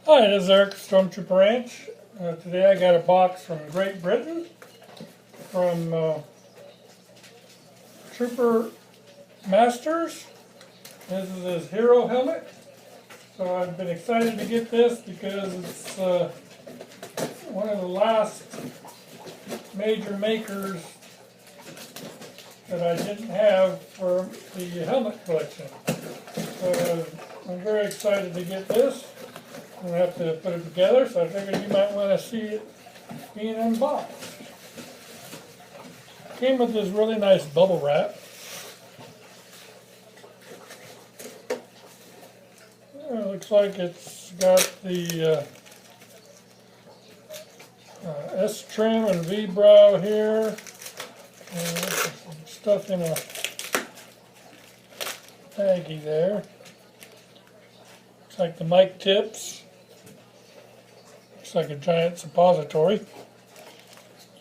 Hi, this is Eric, Stormtrooper Ranch. Today I got a box from Great Britain from Trooper Masters. This is his hero helmet. So I've been excited to get this because it's one of the last major makers that I didn't have for the helmet collection. So I'm very excited to get this. I'm going to have to put it together, so I figured you might want to see it being unboxed. Came with this really nice bubble wrap. It looks like it's got the S trim and V brow here. And some stuff in a baggie there. Looks like the mic tips. Looks like a giant suppository.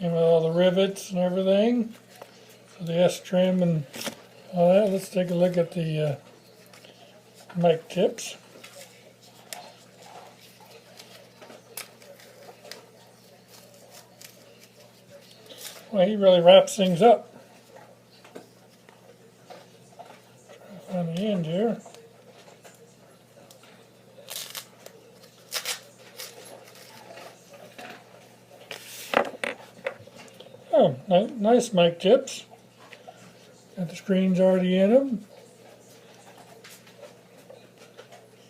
And with all the rivets and everything. So the S trim and all that. Let's take a look at the mic tips. Well, he really wraps things up. Try to find the end here. Oh, nice mic tips. Got the screens already in them.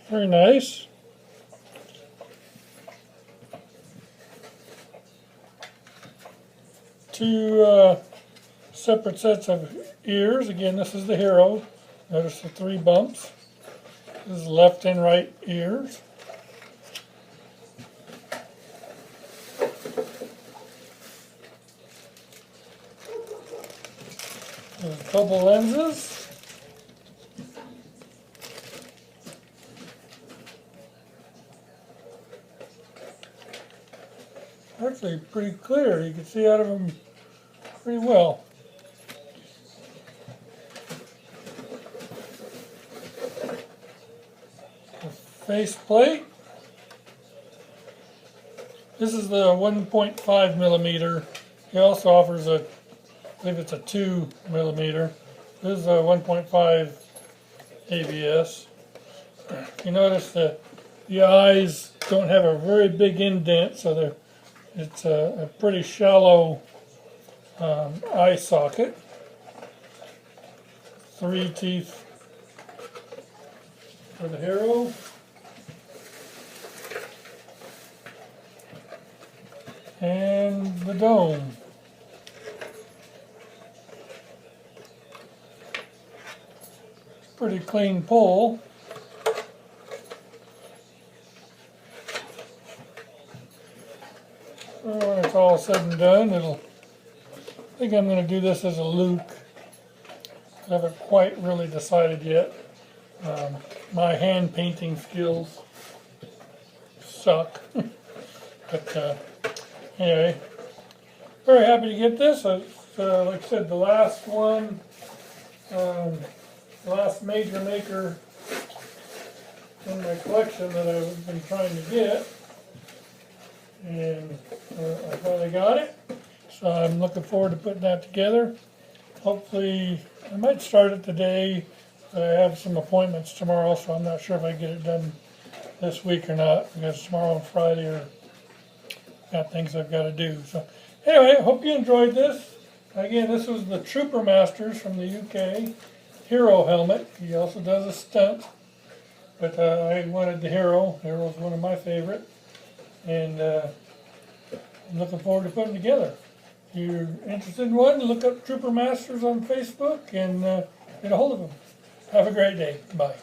Very nice. Two separate sets of ears. Again, this is the hero. Notice the 3 bumps. This is left and right ears. There's a couple lenses. Actually pretty clear. You can see out of them pretty well. The face plate. This is the 1.5 millimeter. He also offers a, I believe it's a 2 millimeter. This is a 1.5 ABS. You notice that the eyes don't have a very big indent, so it's a pretty shallow eye socket. 3 teeth for the hero. And the dome. Pretty clean pull. When it's all said and done, I think I'm going to do this as a Luke. I haven't quite really decided yet. My hand painting skills suck. But anyway, very happy to get this. It's, like I said, the last one, the last major maker in my collection that I've been trying to get. And I finally got it, so I'm looking forward to putting that together. Hopefully, I might start it today, but I have some appointments tomorrow, so I'm not sure if I get it done this week or not, because tomorrow and Friday are got things I've got to do. So anyway, I hope you enjoyed this. Again, this was the Trooper Masters from the UK hero helmet. He also does a stunt, but I wanted the hero. Hero's one of my favorite. And I'm looking forward to putting it together. If you're interested in one, look up Trooper Masters on Facebook and get a hold of them. Have a great day. Bye.